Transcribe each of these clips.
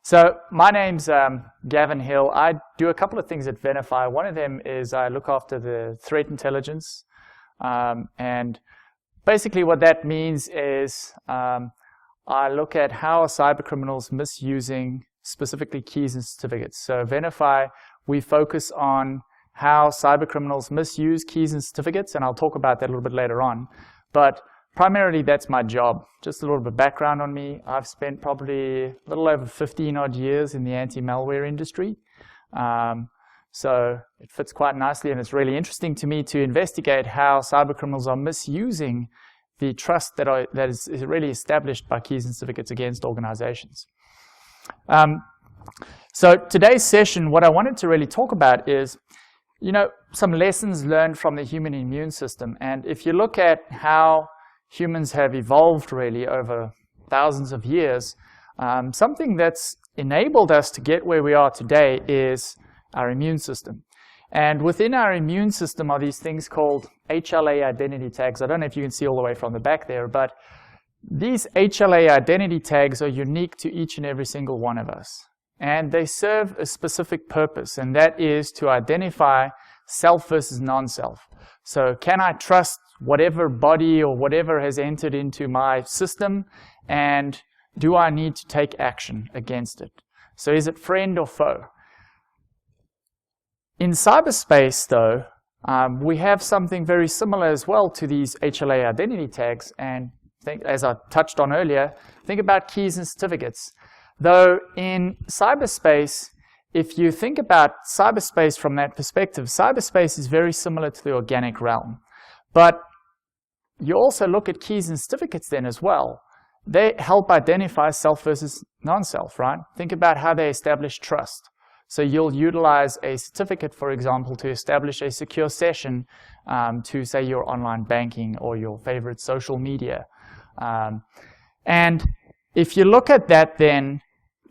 So my name's Gavin Hill. I do a couple of things at Venafi. One of them is I look after the threat intelligence. And basically what that means is I look at how are cyber criminals misusing specifically keys and certificates. So Venafi, we focus on how cyber criminals misuse keys and certificates, and I'll talk about that a little bit later on. But primarily, that's my job. Just a little bit of background on me. I've spent probably a little over 15 odd years in the anti-malware industry. So it fits quite nicely, and it's really interesting to me to investigate how cyber criminals are misusing the trust that is really established by keys and certificates against organizations. So today's session, what I wanted to really talk about is, some lessons learned from the human immune system. And if you look at how humans have evolved really over thousands of years, something that's enabled us to get where we are today is our immune system. And within our immune system are these things called HLA identity tags. I don't know if you can see all the way from the back there, but these HLA identity tags are unique to each and every single one of us. And they serve a specific purpose, and that is to identify self versus non-self. So can I trust whatever body or whatever has entered into my system, and do I need to take action against it? So is it friend or foe? In cyberspace, though, we have something very similar as well to these HLA identity tags, and as I touched on earlier, think about keys and certificates. Though in cyberspace, if you think about cyberspace from that perspective, cyberspace is very similar to the organic realm. But you also look at keys and certificates then as well. They help identify self versus non-self, right? Think about how they establish trust. So you'll utilize a certificate, for example, to establish a secure session to, say, your online banking or your favorite social media. And if you look at that then,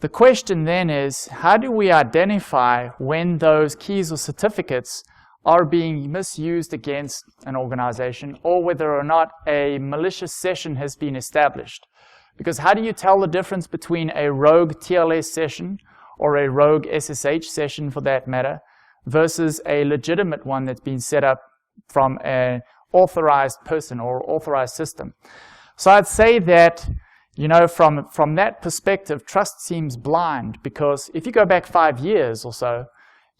the question then is, how do we identify when those keys or certificates are being misused against an organization, or whether or not a malicious session has been established? Because how do you tell the difference between a rogue TLS session or a rogue SSH session, for that matter, versus a legitimate one that's been set up from an authorized person or authorized system? So I'd say that, from that perspective, trust seems blind, because if you go back 5 years or so,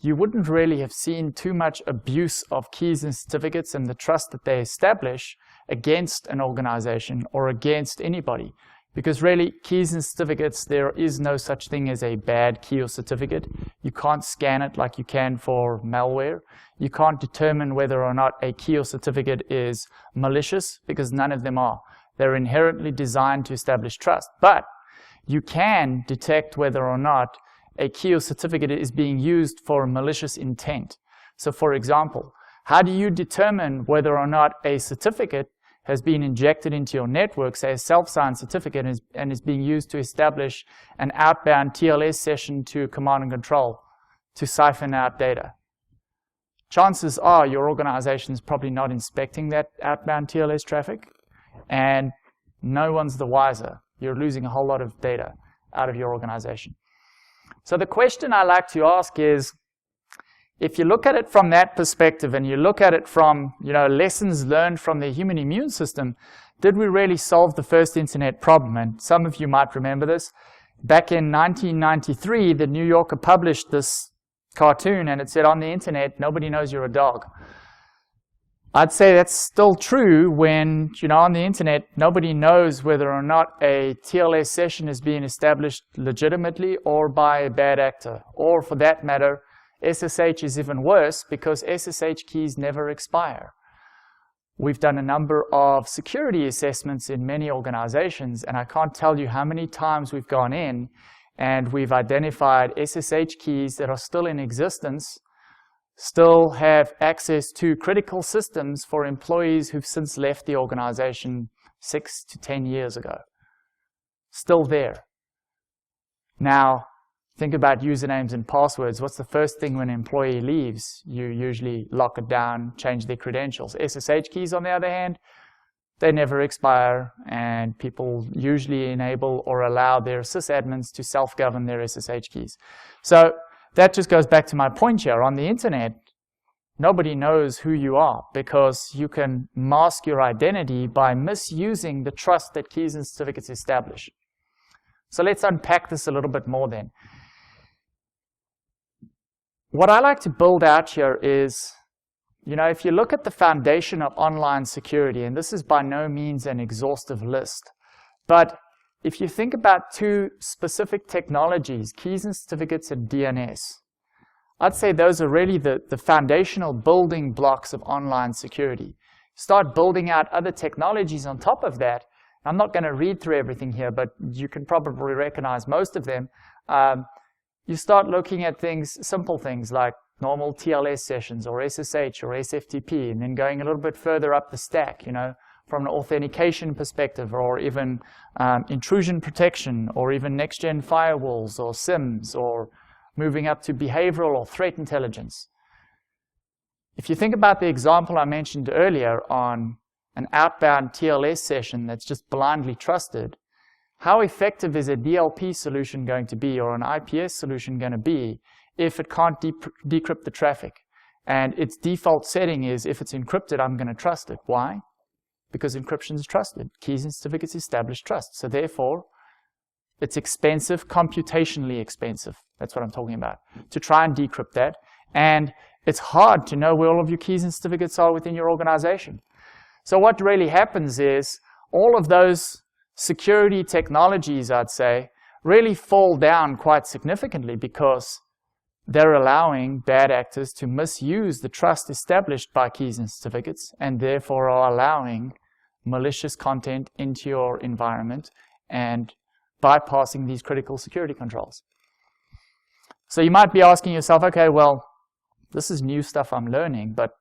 you wouldn't really have seen too much abuse of keys and certificates and the trust that they establish against an organization or against anybody. Because really, keys and certificates, there is no such thing as a bad key or certificate. You can't scan it like you can for malware. You can't determine whether or not a key or certificate is malicious, because none of them are. They're inherently designed to establish trust. But you can detect whether or not a key or certificate is being used for a malicious intent. So for example, how do you determine whether or not a certificate has been injected into your network, say a self-signed certificate, and is being used to establish an outbound TLS session to command and control to siphon out data? Chances are your organization is probably not inspecting that outbound TLS traffic, and no one's the wiser. You're losing a whole lot of data out of your organization. So the question I like to ask is, if you look at it from that perspective and you look at it from, lessons learned from the human immune system, did we really solve the first internet problem? And some of you might remember this. Back in 1993, the New Yorker published this cartoon, and it said, on the internet, nobody knows you're a dog. I'd say that's still true when, on the internet, nobody knows whether or not a TLS session is being established legitimately or by a bad actor. Or for that matter, SSH is even worse, because SSH keys never expire. We've done a number of security assessments in many organizations, and I can't tell you how many times we've gone in and we've identified SSH keys that are still in existence, still have access to critical systems for employees who've since left the organization 6 to 10 years ago. Still there. Now, think about usernames and passwords. What's the first thing when an employee leaves? You usually lock it down, change their credentials. SSH keys, on the other hand, they never expire, and people usually enable or allow their sysadmins to self-govern their SSH keys. So that just goes back to my point here. On the internet, nobody knows who you are because you can mask your identity by misusing the trust that keys and certificates establish. So let's unpack this a little bit more then. What I like to build out here is, if you look at the foundation of online security, and this is by no means an exhaustive list, but if you think about two specific technologies, keys and certificates and DNS, I'd say those are really the foundational building blocks of online security. Start building out other technologies on top of that. I'm not going to read through everything here, but you can probably recognize most of them. You start looking at things, simple things like normal TLS sessions or SSH or SFTP, and then going a little bit further up the stack, from an authentication perspective, or even intrusion protection, or even next-gen firewalls or SIMs, or moving up to behavioral or threat intelligence. If you think about the example I mentioned earlier on an outbound TLS session that's just blindly trusted, how effective is a DLP solution going to be, or an IPS solution going to be, if it can't decrypt the traffic? And its default setting is, if it's encrypted, I'm going to trust it. Why? Because encryption is trusted. Keys and certificates establish trust. So therefore, it's expensive, computationally expensive. That's what I'm talking about, to try and decrypt that. And it's hard to know where all of your keys and certificates are within your organization. So what really happens is, all of those security technologies, I'd say, really fall down quite significantly because they're allowing bad actors to misuse the trust established by keys and certificates, and therefore are allowing malicious content into your environment and bypassing these critical security controls. So you might be asking yourself, okay, well, this is new stuff I'm learning, but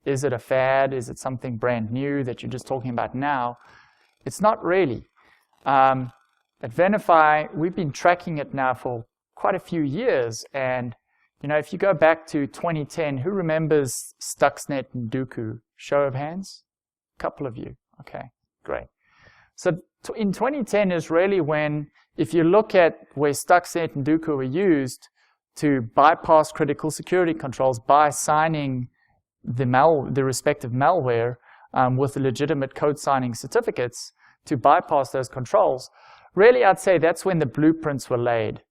is it a fad? Is it something brand new that you're just talking about now? It's not really. At Venafi, we've been tracking it now for quite a few years, and if you go back to 2010, who remembers Stuxnet and Dooku? Show of hands? A couple of you. Okay, great. So in 2010 is really when, if you look at where Stuxnet and Dooku were used to bypass critical security controls by signing the respective malware with legitimate code signing certificates to bypass those controls, really I'd say that's when the blueprints were laid.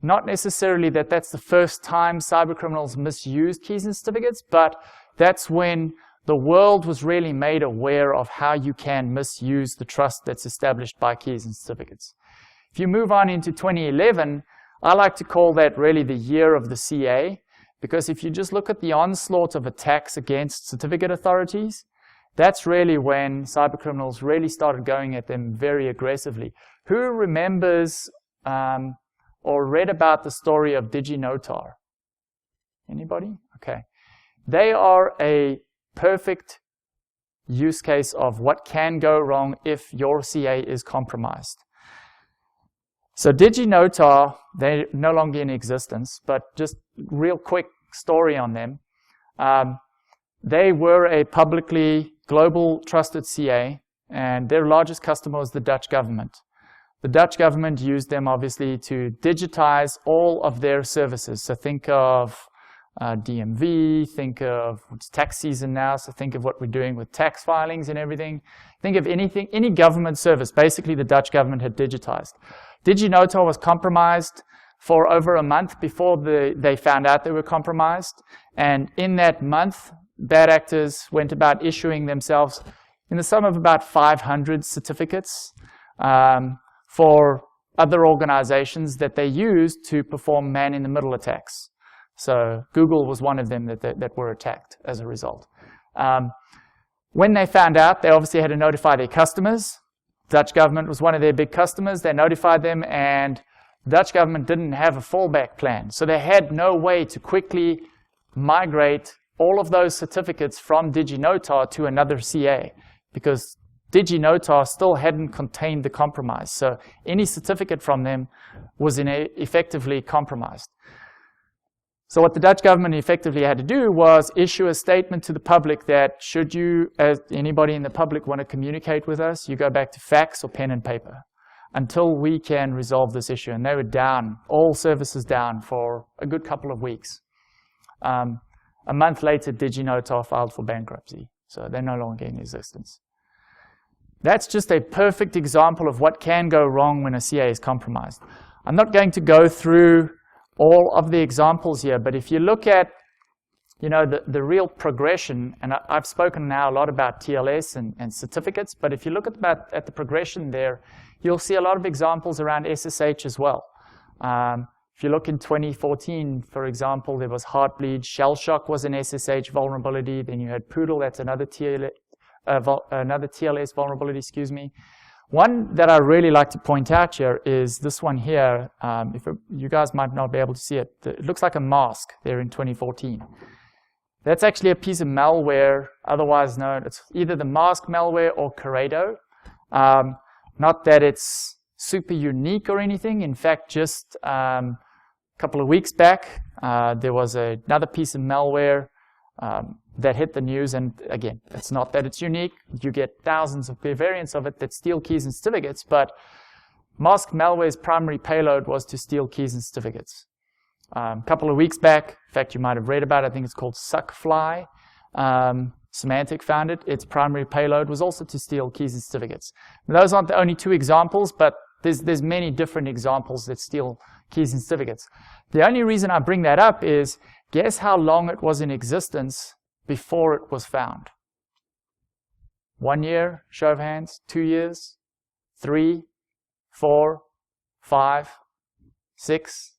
Not necessarily that that's the first time cybercriminals misused keys and certificates, but that's when the world was really made aware of how you can misuse the trust that's established by keys and certificates. If you move on into 2011, I like to call that really the year of the CA, because if you just look at the onslaught of attacks against certificate authorities, that's really when cybercriminals really started going at them very aggressively. Who remembers or read about the story of DigiNotar? Anybody? Okay. They are a perfect use case of what can go wrong if your CA is compromised. So DigiNotar, they're no longer in existence, but just real quick story on them. They were a publicly global trusted CA, and their largest customer was the Dutch government. The Dutch government used them, obviously, to digitize all of their services. So think of DMV, think of it's tax season now, so think of what we're doing with tax filings and everything. Think of anything, any government service, basically the Dutch government had digitized. DigiNotar was compromised for over a month before they found out they were compromised. And in that month, bad actors went about issuing themselves in the sum of about 500 certificates for other organizations that they used to perform man-in-the-middle attacks. So Google was one of them that were attacked as a result. When they found out, they obviously had to notify their customers. Dutch government was one of their big customers. They notified them, and the Dutch government didn't have a fallback plan. So they had no way to quickly migrate all of those certificates from DigiNotar to another CA, because DigiNotar still hadn't contained the compromise. So any certificate from them was effectively compromised. So what the Dutch government effectively had to do was issue a statement to the public that should you, as anybody in the public, want to communicate with us, you go back to fax or pen and paper until we can resolve this issue. And they were down, all services down for a good couple of weeks. A month later, DigiNotar filed for bankruptcy. So they're no longer in existence. That's just a perfect example of what can go wrong when a CA is compromised. I'm not going to go through all of the examples here, but if you look at the real progression, and I've spoken now a lot about TLS and certificates, but if you look at the progression there, you'll see a lot of examples around SSH as well. If you look in 2014, for example, there was Heartbleed, Shellshock was an SSH vulnerability, then you had Poodle, that's another TLS vulnerability, excuse me. One that I really like to point out here is this one here. You guys might not be able to see it. It looks like a mask there in 2014. That's actually a piece of malware, otherwise known, it's either the mask malware or Corrado. Not that it's super unique or anything. In fact, just a couple of weeks back, there was another piece of malware that hit the news, and again, it's not that it's unique. You get thousands of variants of it that steal keys and certificates, but mask malware's primary payload was to steal keys and certificates. A couple of weeks back, in fact, you might have read about it, I think it's called Suckfly. Symantec found it. Its primary payload was also to steal keys and certificates. Now, those aren't the only two examples, but there's many different examples that steal keys and certificates. The only reason I bring that up is, guess how long it was in existence before it was found? 1 year, show of hands, 2 years, 3, 4, 5, 6,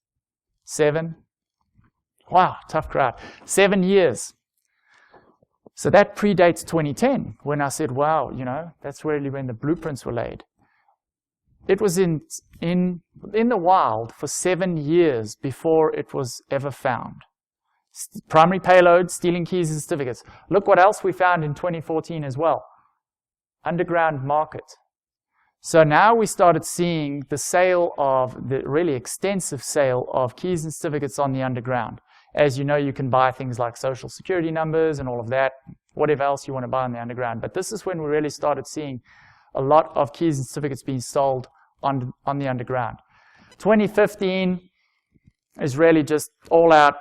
7. Wow, tough crowd. 7 years. So that predates 2010, when I said, wow, that's really when the blueprints were laid. It was in the wild for 7 years before it was ever found. Primary payload, stealing keys and certificates. Look what else we found in 2014 as well. Underground market. So now we started seeing the really extensive sale of keys and certificates on the underground. As you know, you can buy things like social security numbers and all of that, whatever else you want to buy on the underground. But this is when we really started seeing a lot of keys and certificates being sold on the underground. 2015 is really just all out.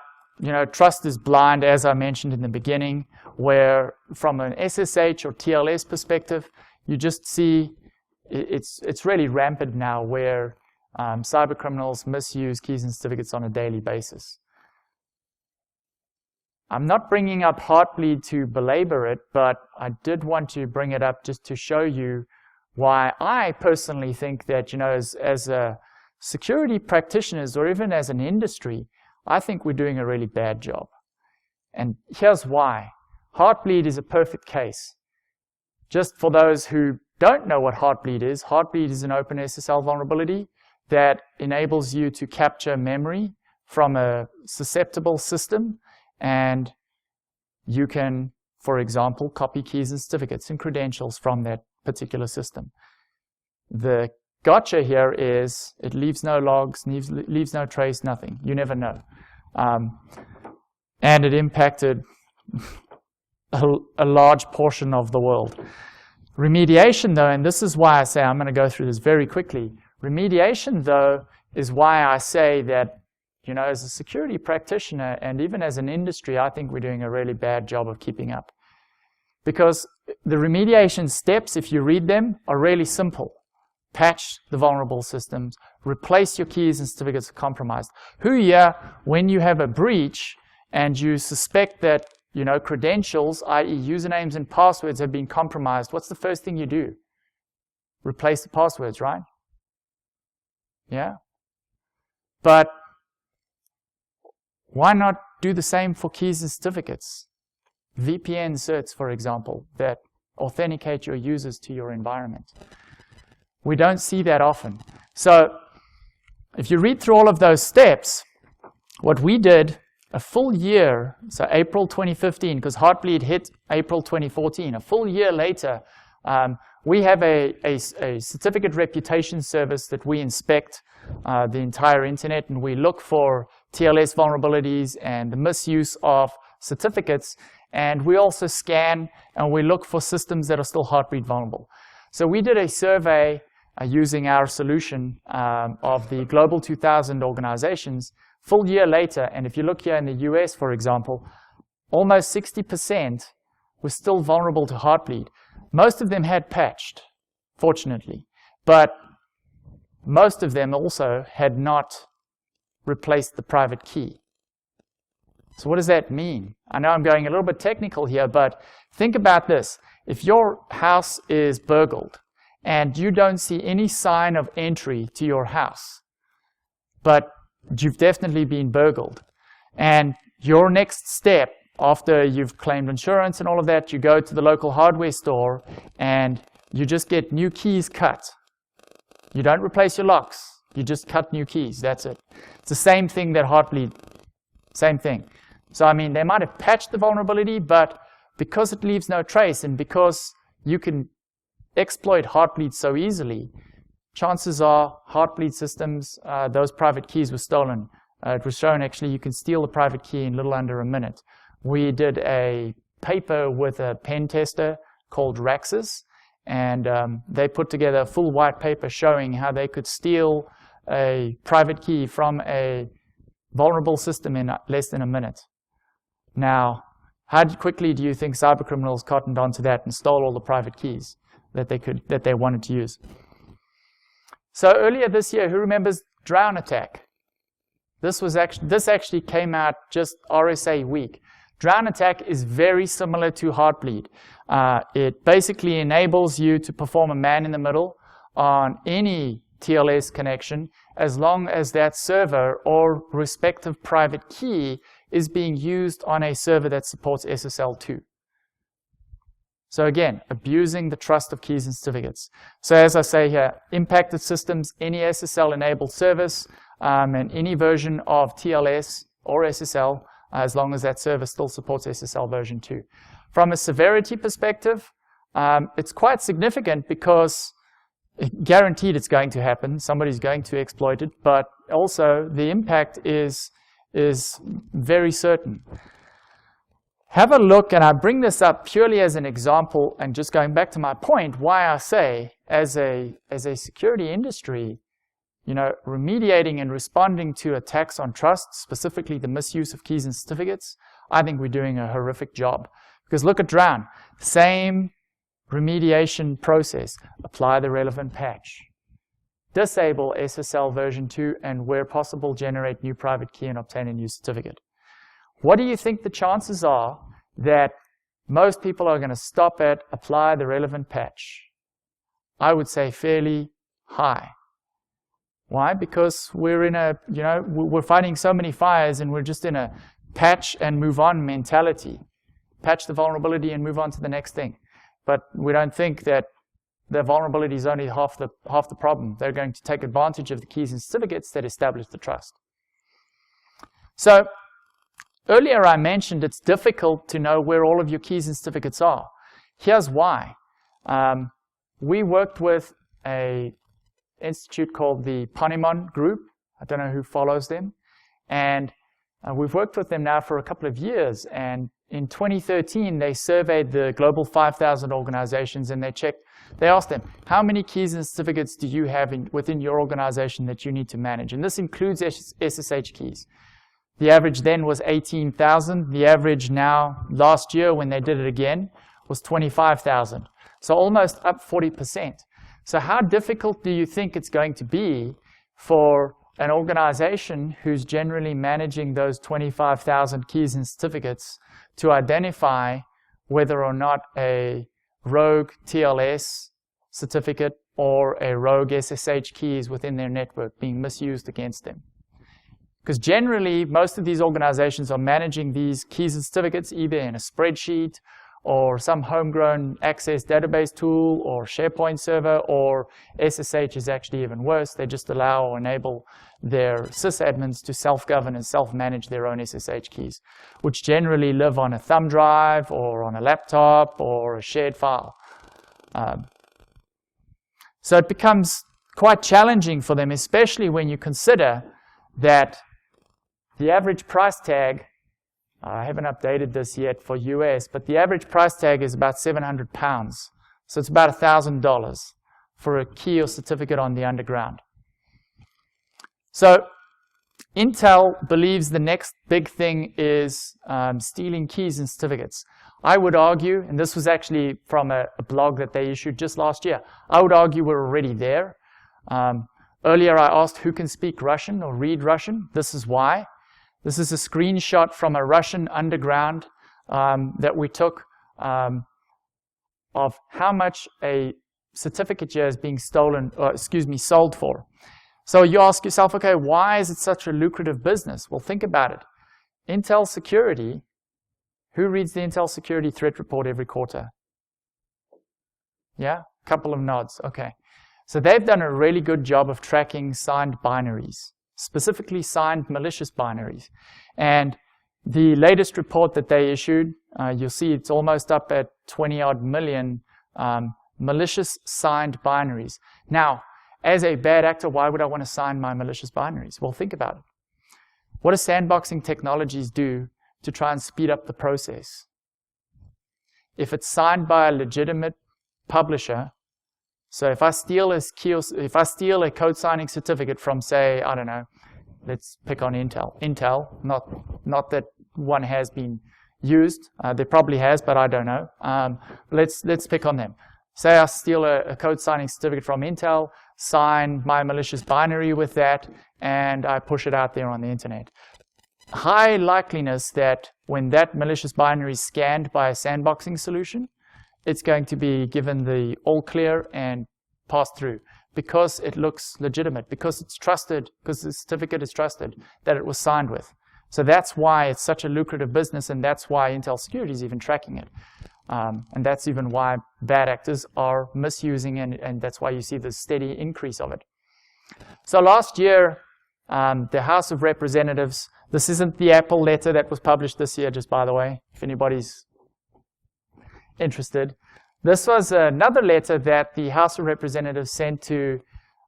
Trust is blind, as I mentioned in the beginning, where from an SSH or TLS perspective, you just see it's really rampant now where cyber criminals misuse keys and certificates on a daily basis. I'm not bringing up Heartbleed to belabor it, but I did want to bring it up just to show you why I personally think that, as a security practitioners or even as an industry, I think we're doing a really bad job. And here's why. Heartbleed is a perfect case. Just for those who don't know what Heartbleed is an OpenSSL vulnerability that enables you to capture memory from a susceptible system, and you can, for example, copy keys and certificates and credentials from that particular system. The gotcha here is it leaves no logs, leaves no trace, nothing. You never know. And it impacted a large portion of the world. Remediation, though, and this is why I say I'm going to go through this very quickly. Remediation, though, is why I say that, as a security practitioner and even as an industry, I think we're doing a really bad job of keeping up. Because the remediation steps, if you read them, are really simple. Patch the vulnerable systems, replace your keys and certificates compromised. When you have a breach and you suspect that, credentials, i.e. usernames and passwords have been compromised, what's the first thing you do? Replace the passwords, right? Yeah? But why not do the same for keys and certificates? VPN certs, for example, that authenticate your users to your environment. We don't see that often. So if you read through all of those steps, what we did a full year, so April 2015, because Heartbleed hit April 2014, a full year later, we have a certificate reputation service that we inspect the entire internet, and we look for TLS vulnerabilities and the misuse of certificates, and we also scan and we look for systems that are still Heartbleed vulnerable. So we did a survey using our solution of the Global 2000 organizations full year later, and if you look here in the US, for example, almost 60% were still vulnerable to Heartbleed. Most of them had patched, fortunately, but most of them also had not replaced the private key. So what does that mean? I know I'm going a little bit technical here, but think about this. If your house is burgled and you don't see any sign of entry to your house, but you've definitely been burgled, and your next step after you've claimed insurance and all of that, you go to the local hardware store and you just get new keys cut. You don't replace your locks. You just cut new keys. That's it. It's the same thing that Heartbleed, same thing. So, I mean, they might have patched the vulnerability, but because it leaves no trace and because you can exploit Heartbleed so easily, chances are Heartbleed systems, those private keys were stolen. It was shown actually you can steal the private key in little under a minute. We did a paper with a pen tester called Raxis, and they put together a full white paper showing how they could steal a private key from a vulnerable system in less than a minute. Now, how quickly do you think cybercriminals cottoned onto that and stole all the private keys that they wanted to use? So earlier this year, who remembers Drown attack? This actually came out just RSA week. Drown attack is very similar to Heartbleed. It basically enables you to perform a man-in-the-middle on any TLS connection as long as that server or respective private key is being used on a server that supports SSL2. So again, abusing the trust of keys and certificates. So as I say here, impacted systems, any SSL-enabled service, and any version of TLS or SSL, as long as that server still supports SSL version 2. From a severity perspective, it's quite significant because guaranteed it's going to happen. Somebody's going to exploit it, but also the impact is very certain. Have a look, and I bring this up purely as an example, and just going back to my point, why I say as a security industry, remediating and responding to attacks on trust, specifically the misuse of keys and certificates, I think we're doing a horrific job. Because look at Drown, same remediation process. Apply the relevant patch. Disable SSL version 2, and where possible, generate new private key and obtain a new certificate. What do you think the chances are that most people are going to stop at apply the relevant patch? I would say fairly high. Why? Because we're in we're fighting so many fires and we're just in a patch and move on mentality. Patch the vulnerability and move on to the next thing. But we don't think that the vulnerability is only half the problem. They're going to take advantage of the keys and certificates that establish the trust. So earlier I mentioned it's difficult to know where all of your keys and certificates are. Here's why. We worked with an institute called the Ponemon Group. I don't know who follows them. And we've worked with them now for a couple of years. And in 2013, they surveyed the global 5,000 organizations, and they asked them, how many keys and certificates do you have within your organization that you need to manage? And this includes SSH keys. The average then was 18,000. The average now, last year when they did it again, was 25,000. So almost up 40%. So how difficult do you think it's going to be for an organization who's generally managing those 25,000 keys and certificates to identify whether or not a rogue TLS certificate or a rogue SSH key is within their network being misused against them? Because generally, most of these organizations are managing these keys and certificates either in a spreadsheet or some homegrown access database tool or SharePoint server, or SSH is actually even worse. They just allow or enable their sysadmins to self-govern and self-manage their own SSH keys, which generally live on a thumb drive or on a laptop or a shared file. So it becomes quite challenging for them, especially when you consider that the average price tag, I haven't updated this yet for US, but the average price tag is about £700. So it's about $1,000 for a key or certificate on the underground. So Intel believes the next big thing is stealing keys and certificates. I would argue, and this was actually from a blog that they issued just last year, I would argue we're already there. Earlier I asked who can speak Russian or read Russian. This is why. This is a screenshot from a Russian underground that we took of how much a certificate here is being stolen, sold for. So you ask yourself, okay, why is it such a lucrative business? Well, think about it. Intel Security, who reads the Intel Security Threat Report every quarter? Yeah, a couple of nods, okay. So they've done a really good job of tracking signed binaries, specifically signed malicious binaries. And the latest report that they issued, you'll see it's almost up at 20-odd million malicious signed binaries. Now, as a bad actor, why would I want to sign my malicious binaries? Well, think about it. What do sandboxing technologies do to try and speed up the process? If it's signed by a legitimate publisher, so if I steal a code signing certificate from, say, I don't know, let's pick on Intel, not that one has been used. There probably has, but I don't know. Let's pick on them. Say I steal a code signing certificate from Intel, sign my malicious binary with that, and I push it out there on the internet. High likeliness that when that malicious binary is scanned by a sandboxing solution, it's going to be given the all clear and passed through because it looks legitimate, because it's trusted, because the certificate is trusted that it was signed with. So that's why it's such a lucrative business, and that's why Intel Security is even tracking it. And that's even why bad actors are misusing, and that's why you see the steady increase of it. So last year, the House of Representatives, this isn't the Apple letter that was published this year, just by the way, if anybody's interested. This was another letter that the House of Representatives sent to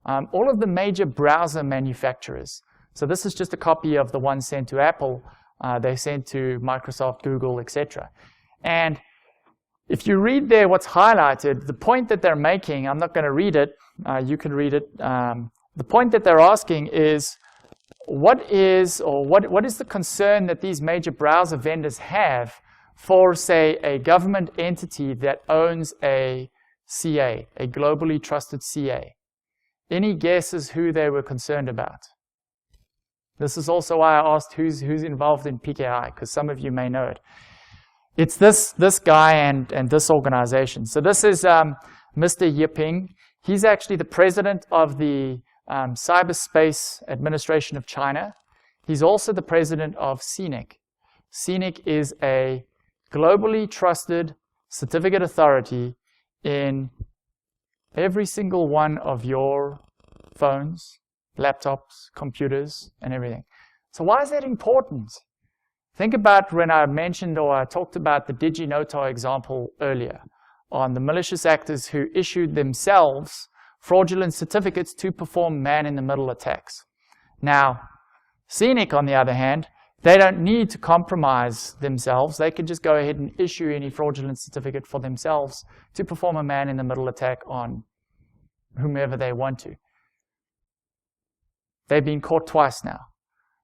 all of the major browser manufacturers. So this is just a copy of the one sent to Apple. They sent to Microsoft, Google, etc. And if you read there what's highlighted, the point that they're making, I'm not going to read it, you can read it. The point that they're asking is, what is the concern that these major browser vendors have for, say, a government entity that owns a CA, a globally trusted CA? Any guesses who they were concerned about? This is also why I asked who's involved in PKI, because some of you may know it. It's this guy and this organization. So this is Mr. Yiping. He's actually the president of the Cyberspace Administration of China. He's also the president of CNNIC. CNNIC is a globally trusted certificate authority in every single one of your phones, laptops, computers, and everything. So why is that important? Think about when I mentioned or I talked about the DigiNotar example earlier on the malicious actors who issued themselves fraudulent certificates to perform man-in-the-middle attacks. Now, CNNIC, on the other hand, they don't need to compromise themselves. They can just go ahead and issue any fraudulent certificate for themselves to perform a man-in-the-middle attack on whomever they want to. They've been caught twice now.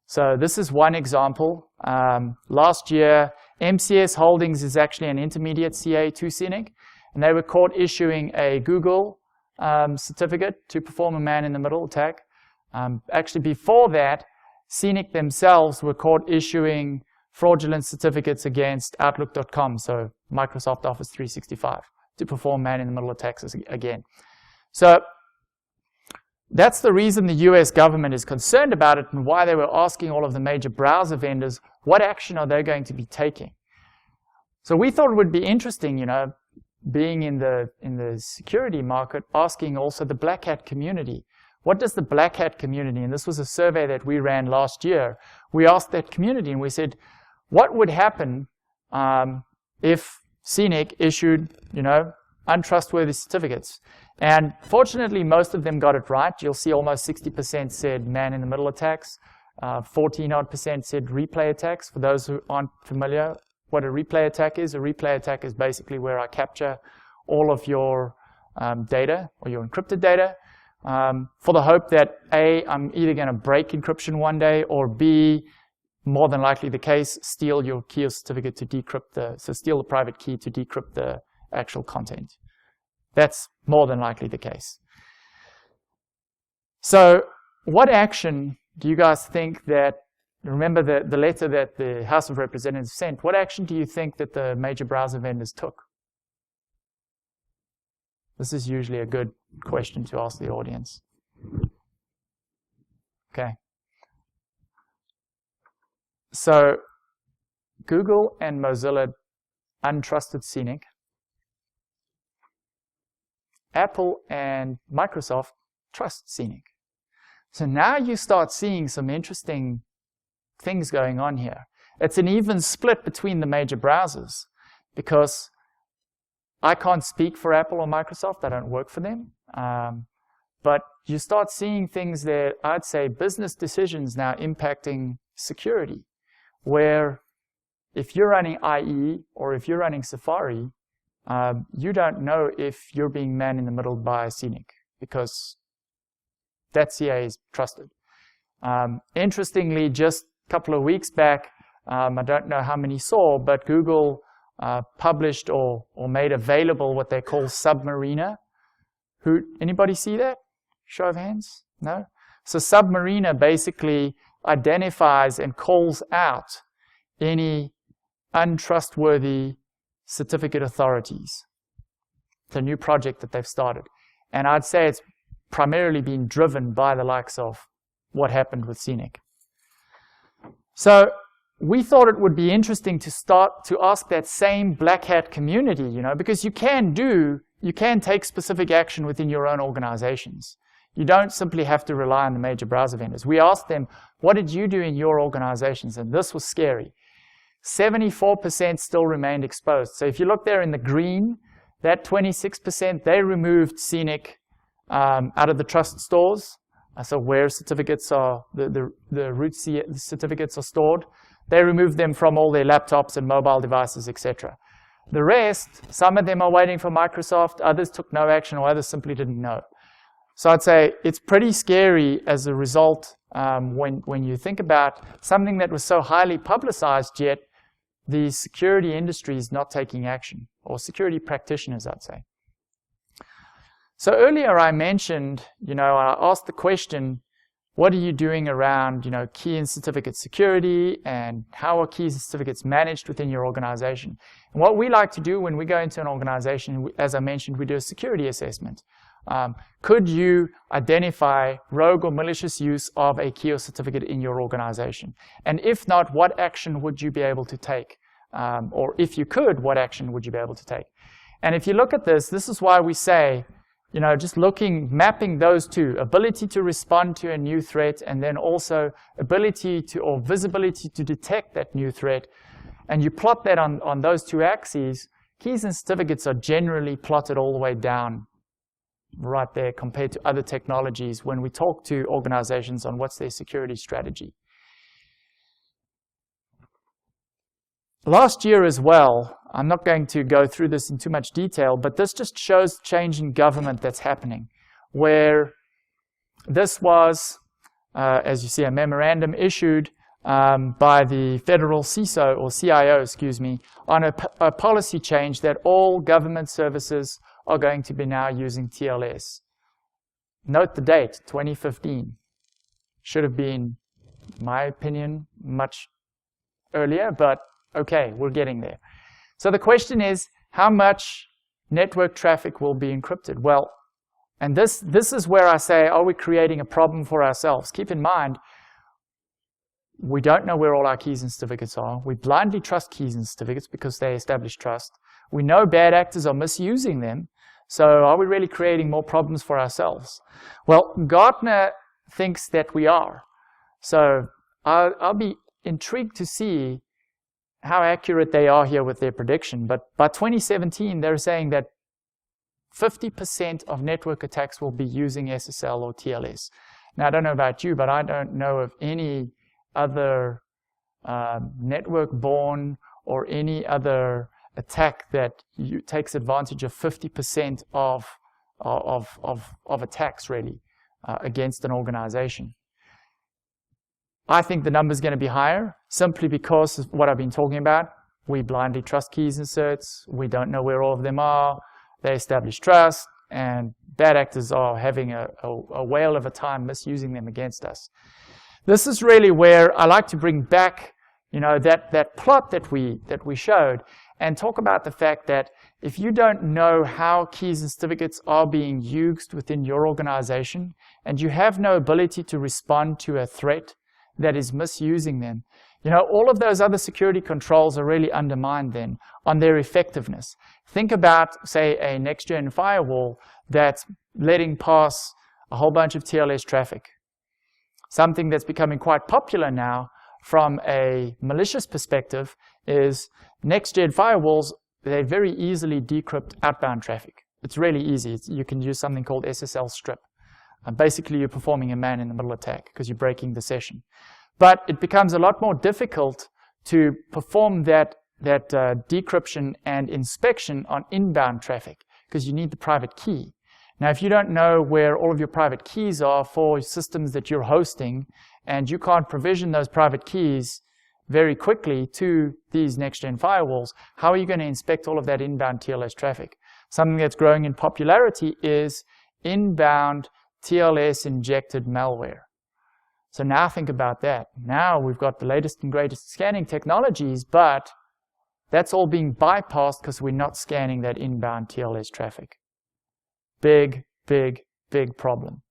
So this is one example. Last year, MCS Holdings is actually an intermediate CA to CNNIC, and they were caught issuing a Google certificate to perform a man-in-the-middle attack. Actually, before that, CNNIC themselves were caught issuing fraudulent certificates against Outlook.com, so Microsoft Office 365, to perform man-in-the-middle attacks again. So that's the reason the US government is concerned about it and why they were asking all of the major browser vendors, what action are they going to be taking? So we thought it would be interesting, being in the security market, asking also the Black Hat community. What does the Black Hat community, and this was a survey that we ran last year, we asked that community and we said, what would happen if CNNIC issued, untrustworthy certificates. And fortunately, most of them got it right. You'll see almost 60% said man-in-the-middle attacks. 14% said replay attacks. For those who aren't familiar, what a replay attack is basically where I capture all of your data or your encrypted data for the hope that A, I'm either going to break encryption one day, or B, more than likely the case, steal your key or certificate to decrypt steal the private key to decrypt the actual content. That's more than likely the case. So what action do you guys think that, remember the letter that the House of Representatives sent, what action do you think that the major browser vendors took? This is usually a good question to ask the audience. Okay. So Google and Mozilla untrusted CNNIC. Apple and Microsoft trust CNNIC. So now you start seeing some interesting things going on here. It's an even split between the major browsers, because I can't speak for Apple or Microsoft. I don't work for them. But you start seeing things that I'd say business decisions now impacting security, where if you're running IE or if you're running Safari, you don't know if you're being man-in-the-middle by CNNIC, because that CA is trusted. Interestingly, just a couple of weeks back, I don't know how many saw, but Google published or made available what they call Submariner. Anybody see that? Show of hands? No? So Submariner basically identifies and calls out any untrustworthy certificate authorities. It's a new project that they've started. And I'd say it's primarily been driven by the likes of what happened with CNNIC. So we thought it would be interesting to start to ask that same black hat community, because you can take specific action within your own organizations. You don't simply have to rely on the major browser vendors. We asked them, what did you do in your organizations? And this was scary. 74% still remained exposed. So if you look there in the green, that 26%, they removed CNNIC out of the trust stores. So where certificates are, the root certificates are stored, they removed them from all their laptops and mobile devices, etc. The rest, some of them are waiting for Microsoft, others took no action, or others simply didn't know. So I'd say it's pretty scary as a result when you think about something that was so highly publicized, yet the security industry is not taking action, or security practitioners, I'd say. So earlier I mentioned, I asked the question, what are you doing around, key and certificate security, and how are keys and certificates managed within your organization? And what we like to do when we go into an organization, as I mentioned, we do a security assessment. Could you identify rogue or malicious use of a key or certificate in your organization? And if not, what action would you be able to take? Or if you could, what action would you be able to take? And if you look at this is why we say, just mapping those two, ability to respond to a new threat, and then also ability to, or visibility to detect that new threat, and you plot that on those two axes, keys and certificates are generally plotted all the way down right there compared to other technologies when we talk to organizations on what's their security strategy. Last year as well, I'm not going to go through this in too much detail, but this just shows change in government that's happening, where this was, as you see, a memorandum issued by the federal CISO, or CIO, on a policy change that all government services are going to be now using TLS. Note the date, 2015. Should have been, in my opinion, much earlier, but okay, we're getting there. So the question is, how much network traffic will be encrypted? Well, and this is where I say, are we creating a problem for ourselves? Keep in mind, we don't know where all our keys and certificates are. We blindly trust keys and certificates because they establish trust. We know bad actors are misusing them. So are we really creating more problems for ourselves? Well, Gartner thinks that we are. So I'll be intrigued to see how accurate they are here with their prediction. But by 2017, they're saying that 50% of network attacks will be using SSL or TLS. Now, I don't know about you, but I don't know of any other network-borne or any other attack that takes advantage of 50% of attacks, really, against an organization. I think the number is going to be higher simply because of what I've been talking about. We blindly trust keys inserts. We don't know where all of them are. They establish trust, and bad actors are having a whale of a time misusing them against us. This is really where I like to bring back, that plot that we showed, and talk about the fact that if you don't know how keys and certificates are being used within your organization, and you have no ability to respond to a threat that is misusing them, all of those other security controls are really undermined then on their effectiveness. Think about, say, a next-gen firewall that's letting pass a whole bunch of TLS traffic. Something that's becoming quite popular now from a malicious perspective is next-gen firewalls, they very easily decrypt outbound traffic. It's really easy. You can use something called SSL strip. Basically, you're performing a man-in-the-middle attack because you're breaking the session. But it becomes a lot more difficult to perform that decryption and inspection on inbound traffic because you need the private key. Now, if you don't know where all of your private keys are for systems that you're hosting, and you can't provision those private keys very quickly to these next-gen firewalls, how are you going to inspect all of that inbound TLS traffic? Something that's growing in popularity is inbound TLS-injected malware. So now think about that. Now we've got the latest and greatest scanning technologies, but that's all being bypassed because we're not scanning that inbound TLS traffic. Big, big, big problem.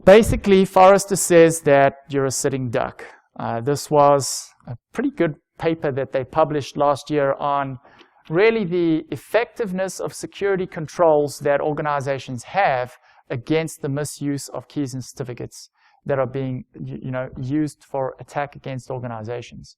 Basically, Forrester says that you're a sitting duck. This was a pretty good paper that they published last year on really the effectiveness of security controls that organizations have against the misuse of keys and certificates that are being used for attack against organizations.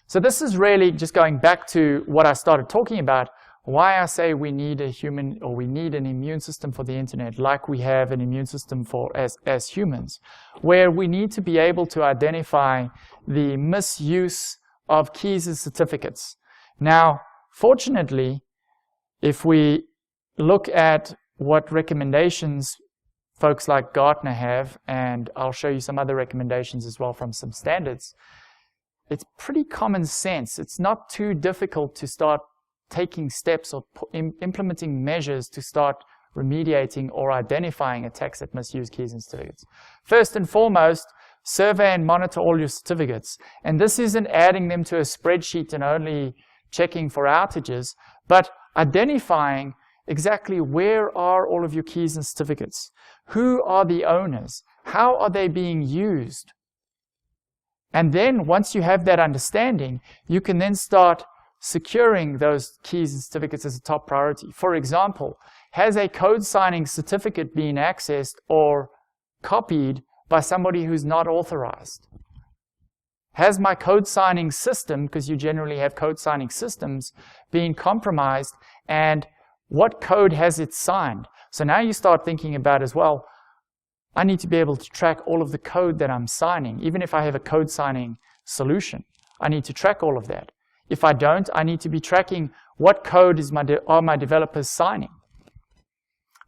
So this is really just going back to what I started talking about, why I say we need a human, or we need an immune system for the internet, like we have an immune system for as humans, where we need to be able to identify the misuse of keys and certificates. Now, fortunately, if we look at what recommendations folks like Gartner have, and I'll show you some other recommendations as well from some standards, it's pretty common sense. It's not too difficult to start taking steps or implementing measures to start remediating or identifying attacks that misuse keys and certificates. First and foremost, survey and monitor all your certificates. And this isn't adding them to a spreadsheet and only checking for outages, but identifying exactly where are all of your keys and certificates. Who are the owners? How are they being used? And then once you have that understanding, you can then start securing those keys and certificates as a top priority. For example, has a code signing certificate been accessed or copied by somebody who's not authorized? Has my code signing system, because you generally have code signing systems, been compromised, and what code has it signed? So now you start thinking about as well, I need to be able to track all of the code that I'm signing. Even if I have a code signing solution, I need to track all of that. If I don't, I need to be tracking what code are my developers signing.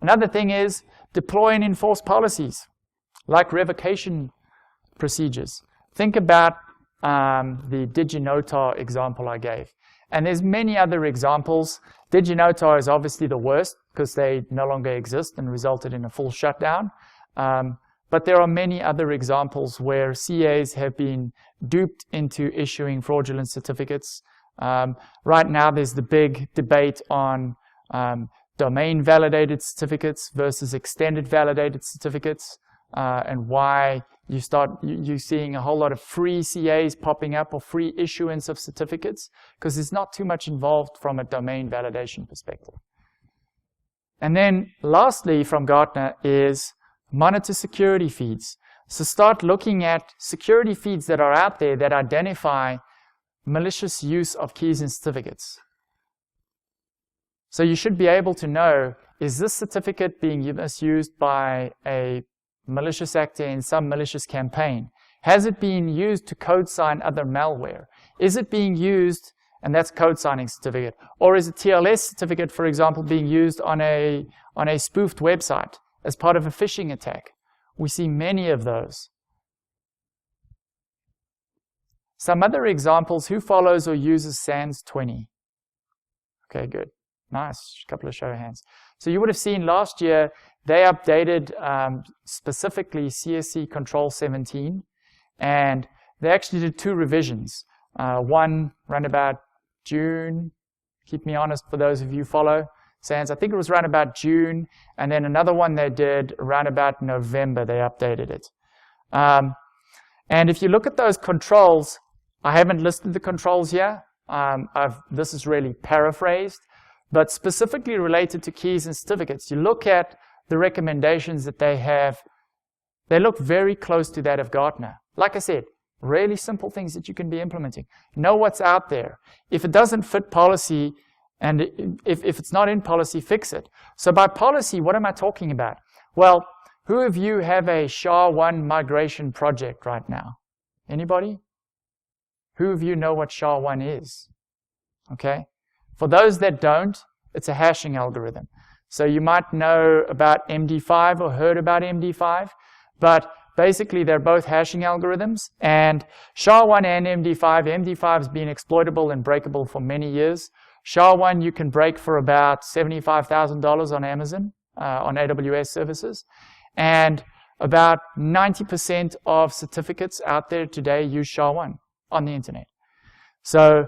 Another thing is deploy and enforce policies, like revocation procedures. Think about the DigiNotar example I gave. And there's many other examples. DigiNotar is obviously the worst because they no longer exist and resulted in a full shutdown. But there are many other examples where CAs have been duped into issuing fraudulent certificates. Right now, there's the big debate on domain validated certificates versus extended validated certificates, and why you're seeing a whole lot of free CAs popping up or free issuance of certificates, because there's not too much involved from a domain validation perspective. And then lastly from Gartner is monitor security feeds. So start looking at security feeds that are out there that identify malicious use of keys and certificates. So you should be able to know, is this certificate being misused by a malicious actor in some malicious campaign? Has it been used to code sign other malware? Is it being used, and that's code signing certificate, or is a TLS certificate, for example, being used on a spoofed website as part of a phishing attack? We see many of those. Some other examples, who follows or uses SANS 20? Okay, good. Nice, a couple of show of hands. So you would have seen last year, they updated specifically CSC Control 17, and they actually did 2 revisions. One around about June, keep me honest for those of you who follow SANS, I think it was around about June, and then another one they did around about November, they updated it. And if you look at those controls, I haven't listed the controls here. This is really paraphrased, but specifically related to keys and certificates. You look at the recommendations that they have, they look very close to that of Gartner. Like I said, really simple things that you can be implementing. Know what's out there. If it doesn't fit policy, and if it's not in policy, fix it. So by policy, what am I talking about? Well, who of you have a SHA-1 migration project right now? Anybody? Who of you know what SHA-1 is? Okay. For those that don't, it's a hashing algorithm. So you might know about MD5 or heard about MD5, but basically they're both hashing algorithms. And SHA-1 and MD5, MD5 has been exploitable and breakable for many years. SHA-1 you can break for about $75,000 on Amazon, on AWS services. And about 90% of certificates out there today use SHA-1 on the internet. So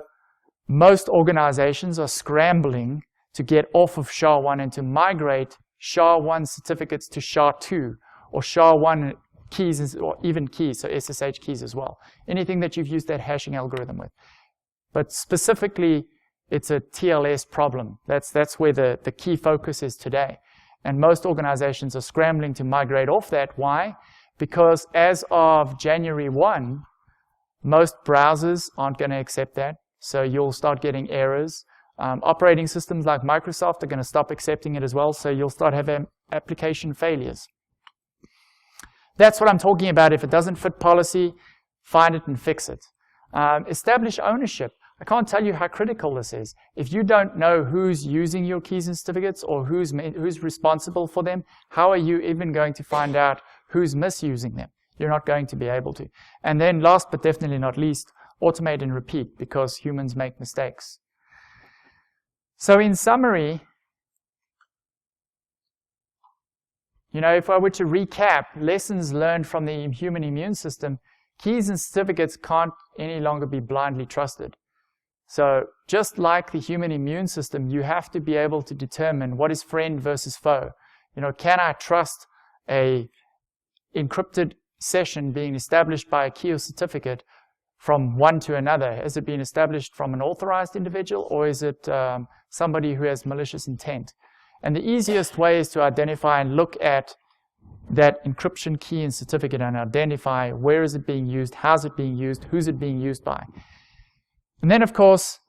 most organizations are scrambling to get off of SHA-1 and to migrate SHA-1 certificates to SHA-2 or SHA-1 keys, or even keys, so SSH keys as well. Anything that you've used that hashing algorithm with. But specifically, it's a TLS problem. That's where the key focus is today. And most organizations are scrambling to migrate off that. Why? Because as of January 1, most browsers aren't going to accept that. So you'll start getting errors. Operating systems like Microsoft are going to stop accepting it as well. So you'll start having application failures. That's what I'm talking about. If it doesn't fit policy, find it and fix it. Establish ownership. I can't tell you how critical this is. If you don't know who's using your keys and certificates or who's responsible for them, how are you even going to find out who's misusing them? You're not going to be able to. And then last but definitely not least, automate and repeat, because humans make mistakes. So in summary, if I were to recap lessons learned from the human immune system, keys and certificates can't any longer be blindly trusted. So just like the human immune system, you have to be able to determine what is friend versus foe. Can I trust a encrypted session being established by a key or certificate from one to another? Has it been established from an authorized individual, or is it somebody who has malicious intent? And the easiest way is to identify and look at that encryption key and certificate and identify where is it being used, how's it being used, who's it being used by. And then, of course,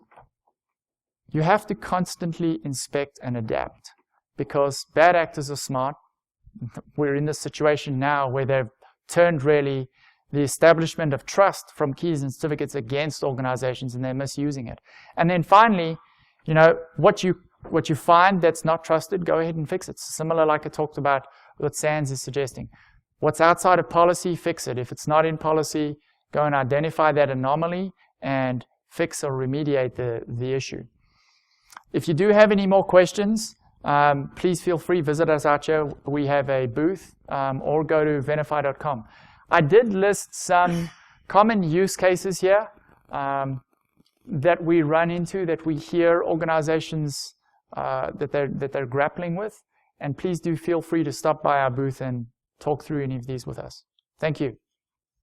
you have to constantly inspect and adapt, because bad actors are smart. We're in this situation now where they've turned really the establishment of trust from keys and certificates against organizations, and they're misusing it. And then finally, what you find that's not trusted, go ahead and fix it. Similar like I talked about what SANS is suggesting. What's outside of policy, fix it. If it's not in policy, go and identify that anomaly and fix or remediate the issue. If you do have any more questions, please feel free, visit us out here. We have a booth, or go to Venify.com. I did list some common use cases here that we run into, that we hear organizations that they're grappling with. And please do feel free to stop by our booth and talk through any of these with us. Thank you.